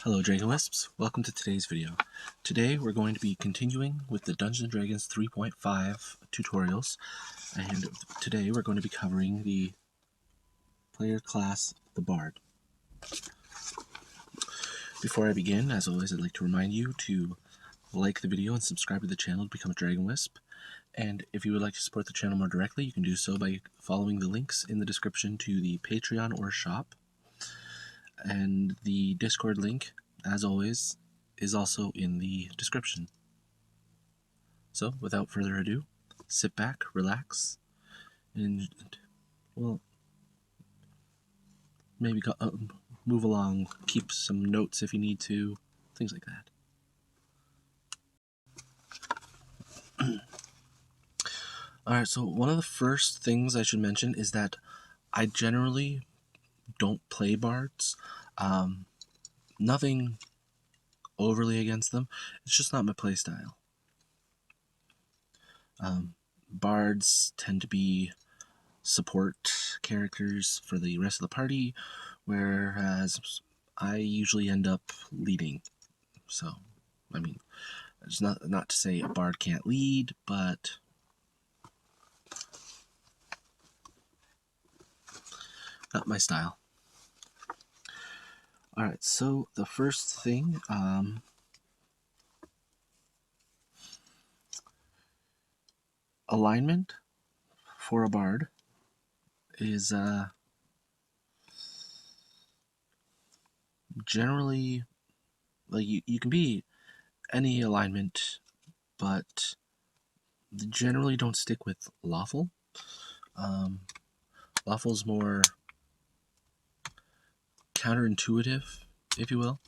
Hello Dragon Wisps, welcome to today's video. Today we're going to be continuing with the Dungeons & Dragons 3.5 tutorials, and today we're going to be covering the player class, the Bard. Before I begin, as always, I'd like to remind you to like the video and subscribe to the channel to become a Dragon Wisp. And if you would like to support the channel more directly, you can do so by following the links in the description to the Patreon or shop. And the Discord link, as always, is also in the description. So, without further ado, sit back, relax, and, well, maybe move along, keep some notes if you need to, things like that. Alright, so one of the first things I should mention is that I generally don't play bards. Nothing overly against them, it's just not my playstyle. Bards tend to be support characters for the rest of the party, whereas I usually end up leading. So, I mean, it's not to say a bard can't lead, but not my style. Alright, so the first thing, alignment for a bard is generally, like, you can be any alignment, but they generally don't stick with lawful. Lawful's more counterintuitive, if you will,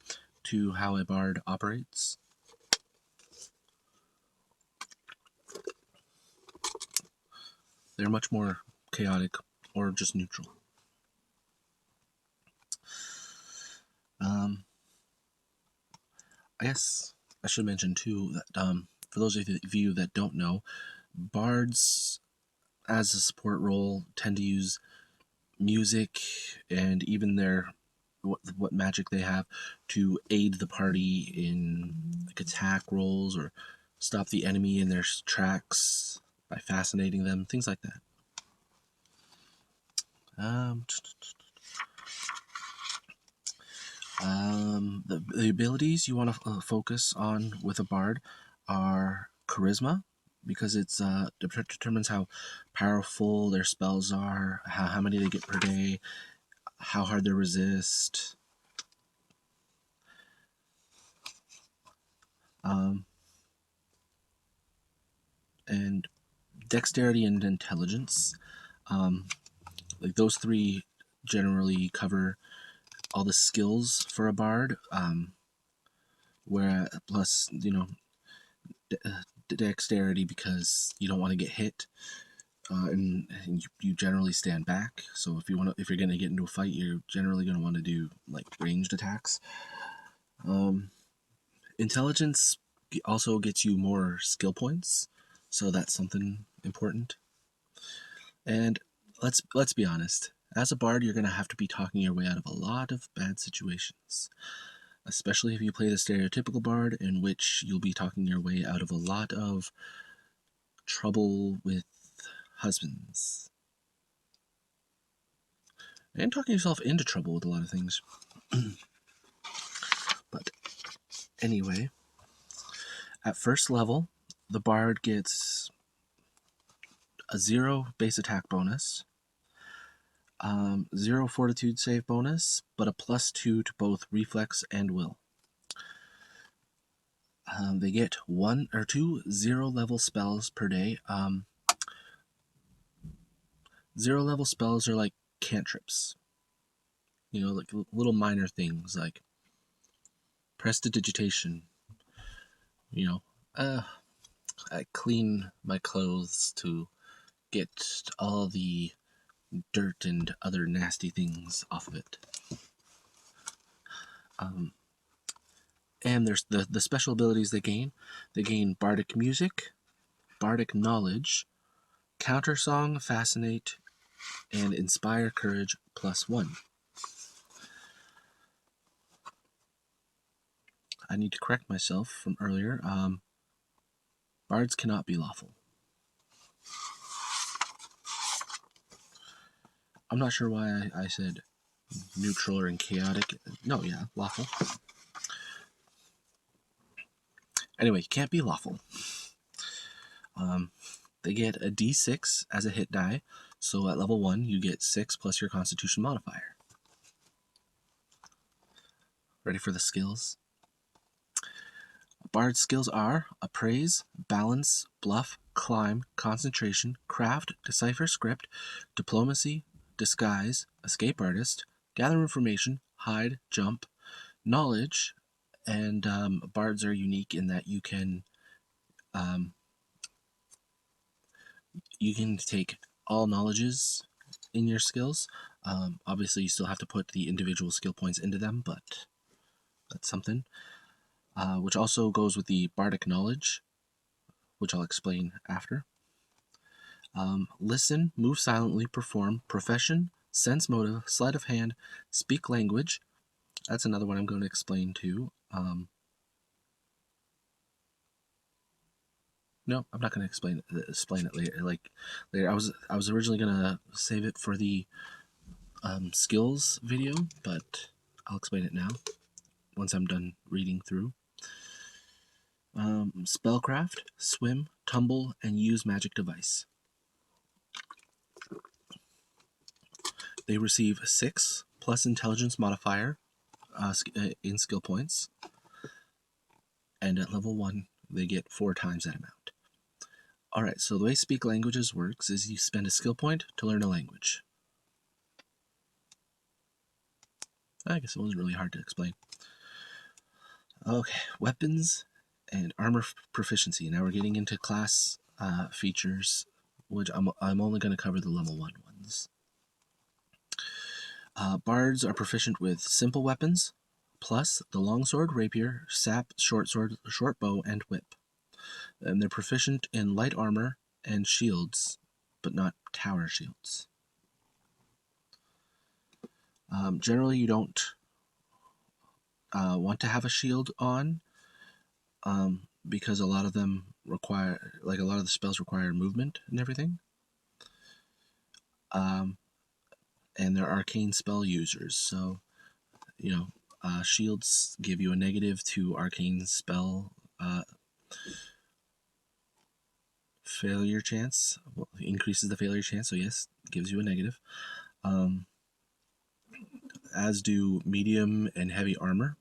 to how a bard operates. They're much more chaotic or just neutral. I guess I should mention too that for those of you that don't know, bards as a support role tend to use music and even their what magic they have to aid the party in like attack rolls or stop the enemy in their tracks by fascinating them, things like that. The abilities you want to focus on with a bard are charisma, because it's determines how powerful their spells are, how many they get per day, how hard they resist. And dexterity and intelligence, like those three generally cover all the skills for a bard, where plus, you know, dexterity because you don't want to get hit, and you generally stand back. So if you're going to get into a fight, you're generally going to want to do like ranged attacks. Intelligence also gets you more skill points, so that's something important. And let's be honest, as a bard, you're going to have to be talking your way out of a lot of bad situations, especially if you play the stereotypical bard, in which you'll be talking your way out of a lot of trouble with husbands. And talking yourself into trouble with a lot of things. But anyway, at first level, the bard gets a 0 base attack bonus, 0 fortitude save bonus, but a +2 to both reflex and will. They get 1 or 2 0-level spells per day. 0-level spells are like cantrips. You know, like little minor things like prestidigitation. You know, I clean my clothes to get all the dirt and other nasty things off of it. And there's the special abilities they gain. They gain bardic music, bardic knowledge, Countersong, fascinate, and inspire courage +1. I need to correct myself from earlier. Bards cannot be lawful. I'm not sure why I said neutral or chaotic. No, yeah, lawful. Anyway, you can't be lawful. They get a d6 as a hit die, so at level 1 you get 6 plus your Constitution modifier. Ready for the skills? Bard's skills are Appraise, Balance, Bluff, Climb, Concentration, Craft, Decipher Script, Diplomacy, Disguise, Escape Artist, Gather Information, Hide, Jump, Knowledge, and Bards are unique in that you can take all knowledges in your skills. Obviously, you still have to put the individual skill points into them, but that's something. Which also goes with the Bardic Knowledge, which I'll explain after. Listen, Move Silently, Perform, Profession, Sense Motive, Sleight of Hand, Speak Language. That's another one I'm going to explain too. No, I'm not going to explain it later. I was originally going to save it for the skills video, but I'll explain it now once I'm done reading through. Spellcraft, Swim, Tumble, and Use Magic Device. They receive 6 plus Intelligence modifier in skill points, and at level 1 they get 4 times that amount. Alright, so the way Speak Languages works is you spend a skill point to learn a language. I guess it wasn't really hard to explain. Okay, weapons and armor proficiency. Now we're getting into class features, which I'm only going to cover the level 1 ones. Bards are proficient with simple weapons, plus the longsword, rapier, sap, short sword, short bow, and whip. And they're proficient in light armor and shields, but not tower shields. Generally, you don't want to have a shield on, because a lot of them require, like a lot of the spells require movement and everything. And they're arcane spell users, so shields give you a negative to arcane spell failure chance. Well, increases the failure chance, so yes, gives you a negative. As do medium and heavy armor.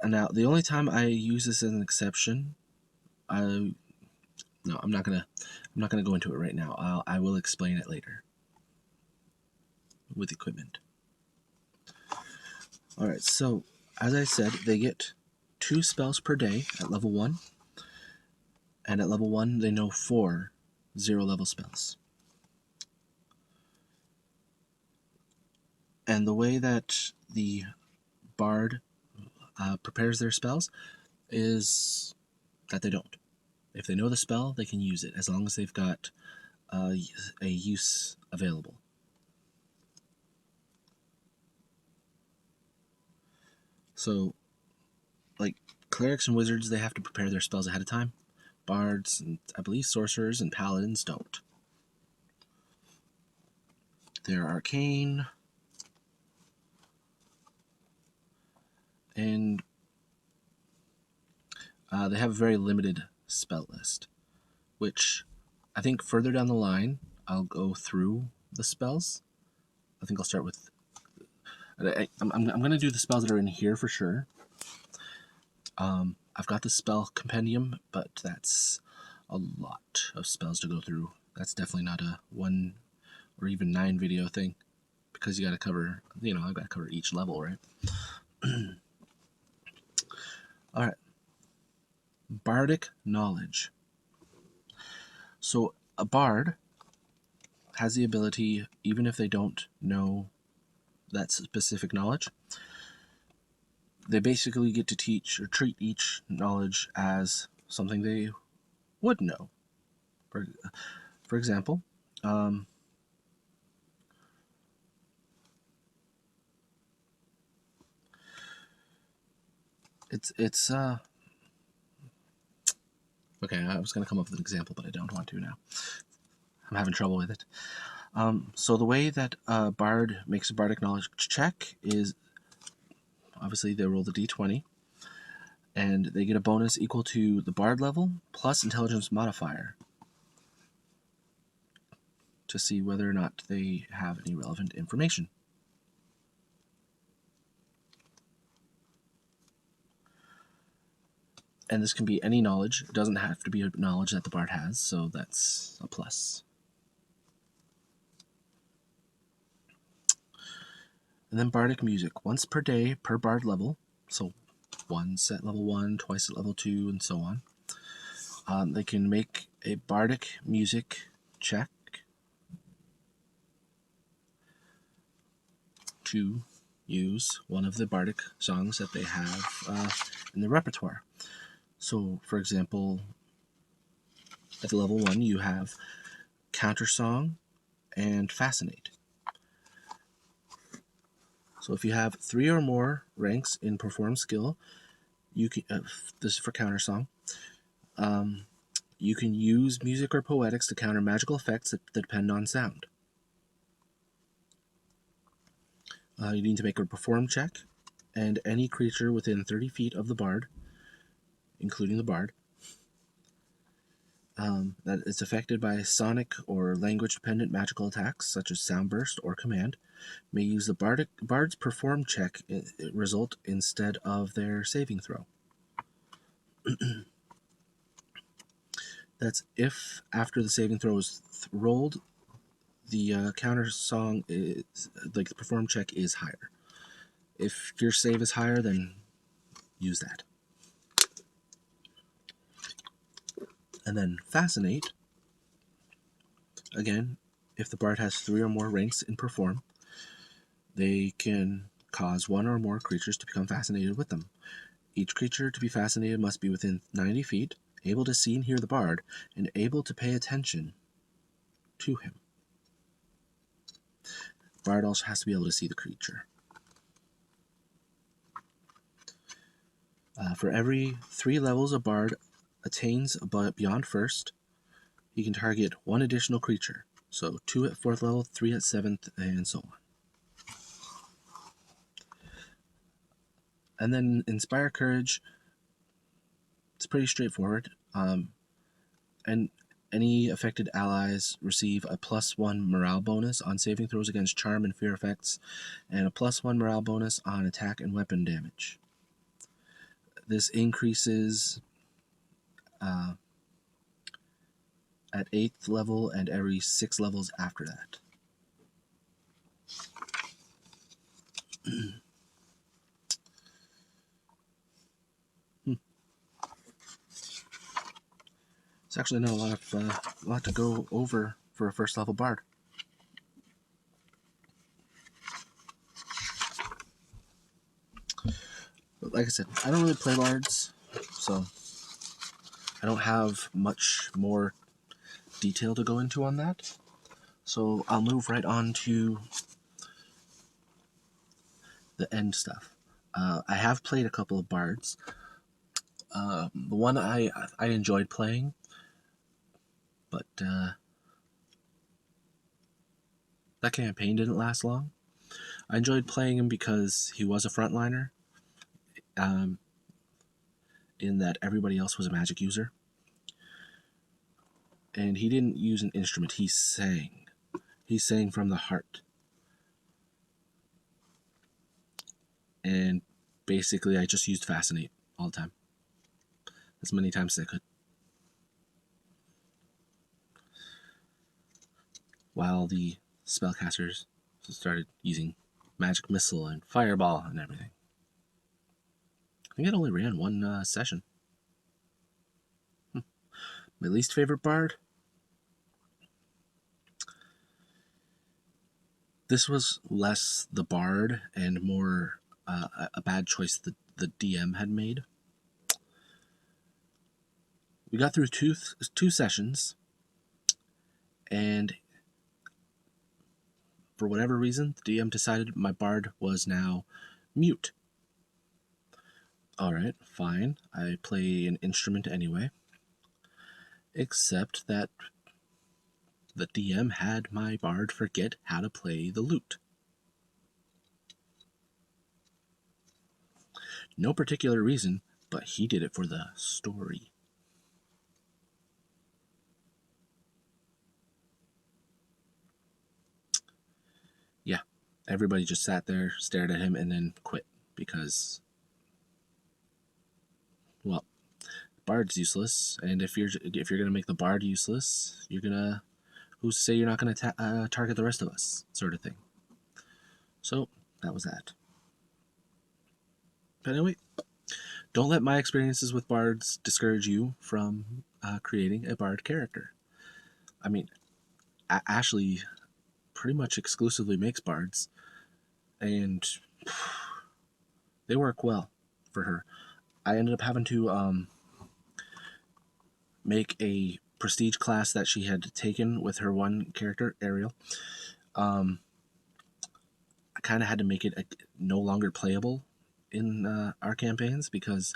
Now, the only time I use this as an exception, I'm not gonna go into it right now. I will explain it later with equipment. All right, so as I said, they get 2 spells per day at level 1, and at level 1 they know 4 0-level spells. And the way that the Bard prepares their spells is that they don't. If they know the spell, they can use it as long as they've got a use available. So, like clerics and wizards, they have to prepare their spells ahead of time. Bards, and I believe sorcerers and paladins don't. They're arcane, and they have a very limited spell list, which I think further down the line I'll go through the spells. I think I'll start with I'm going to do the spells that are in here for sure. I've got the spell compendium, but that's a lot of spells to go through. That's definitely not a 1 or even 9 video thing, because you got to cover, I've got to cover each level, right? All right. Bardic knowledge. So a bard has the ability, even if they don't know that specific knowledge, they basically get to teach or treat each knowledge as something they would know. For example, It's okay. I was gonna come up with an example, but I don't want to now. I'm having trouble with it. So the way that Bard makes a Bardic Knowledge check is obviously they roll the d20, and they get a bonus equal to the Bard level plus Intelligence modifier to see whether or not they have any relevant information. And this can be any knowledge. It doesn't have to be a knowledge that the Bard has, so that's a plus. And then Bardic Music. Once per day per Bard level, so once at level 1, twice at level 2, and so on. They can make a Bardic Music check to use one of the Bardic songs that they have in their repertoire. So, for example, at level 1, you have Countersong and Fascinate. So if you have 3 or more ranks in Perform skill, you can. This is for Countersong. You can use music or poetics to counter magical effects that depend on sound. You need to make a Perform check, and any creature within 30 feet of the Bard, including the Bard, that is affected by sonic or language-dependent magical attacks, such as Sound Burst or Command, may use the Bard's Perform check result instead of their saving throw. That's if, after the saving throw is rolled, the Countersong is, like the Perform check is higher. If your save is higher, then use that. And then Fascinate. Again, if the Bard has 3 or more ranks in Perform, they can cause 1 or more creatures to become fascinated with them. Each creature to be fascinated must be within 90 feet, able to see and hear the Bard, and able to pay attention to him. Bard also has to be able to see the creature. For every 3 levels a Bard attains beyond first, he can target 1 additional creature. So 2 at 4th level, 3 at 7th, and so on. And then Inspire Courage, it's pretty straightforward. And any affected allies receive a +1 morale bonus on saving throws against charm and fear effects, and a +1 morale bonus on attack and weapon damage. This increases at 8th level and every 6 levels after that. It's actually not a lot to go over for a first level Bard. But like I said, I don't really play Bards, so I don't have much more detail to go into on that. So I'll move right on to the end stuff. I have played a couple of Bards. The one I enjoyed playing, but that campaign didn't last long. I enjoyed playing him because he was a frontliner, in that everybody else was a magic user. And he didn't use an instrument, he sang. He sang from the heart. And basically I just used Fascinate all the time. As many times as I could. While the spellcasters started using Magic Missile and Fireball and everything. I think it only ran 1 session. My least favorite Bard? This was less the Bard and more a bad choice the DM had made. We got through two sessions, and for whatever reason, the DM decided my Bard was now mute. Alright, fine. I play an instrument anyway. Except that the DM had my bard forget how to play the lute. No particular reason, but he did it for the story. Yeah, everybody just sat there, stared at him, and then quit because, well, bard's useless, and if you're gonna make the bard useless, you're gonna, who's to say you're not gonna target the rest of us, sort of thing. So that was that. But anyway, don't let my experiences with bards discourage you from creating a bard character. I mean, Ashley pretty much exclusively makes bards, and they work well for her. I ended up having to make a prestige class that she had taken with her one character, Ariel. I kind of had to make it no longer playable in our campaigns because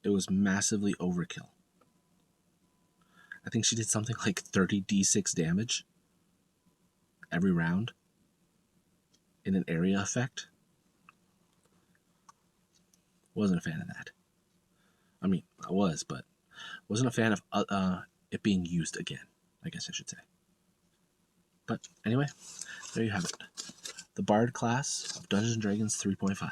it was massively overkill. I think she did something like 30 d6 damage every round in an area effect. Wasn't a fan of that. I mean, I was, but wasn't a fan of it being used again, I guess I should say. But anyway, there you have it. The Bard class of Dungeons & Dragons 3.5.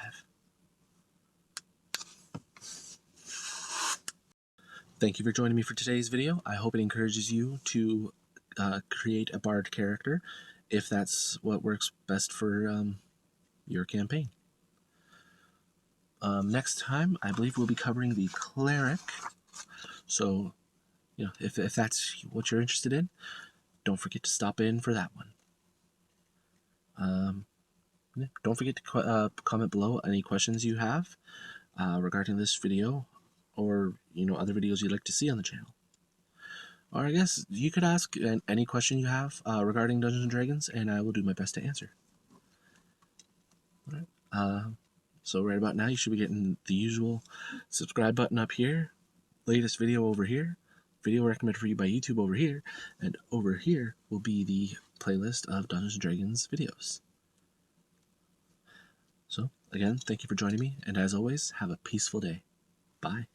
Thank you for joining me for today's video. I hope it encourages you to create a Bard character if that's what works best for your campaign. Next time, I believe we'll be covering the Cleric. So, you know, if that's what you're interested in, don't forget to stop in for that one. Don't forget to comment below any questions you have regarding this video, or other videos you'd like to see on the channel. Or I guess you could ask any question you have regarding Dungeons & Dragons, and I will do my best to answer. All right. So right about now, you should be getting the usual subscribe button up here, latest video over here, video recommended for you by YouTube over here, and over here will be the playlist of Dungeons & Dragons videos. So, again, thank you for joining me, and as always, have a peaceful day. Bye.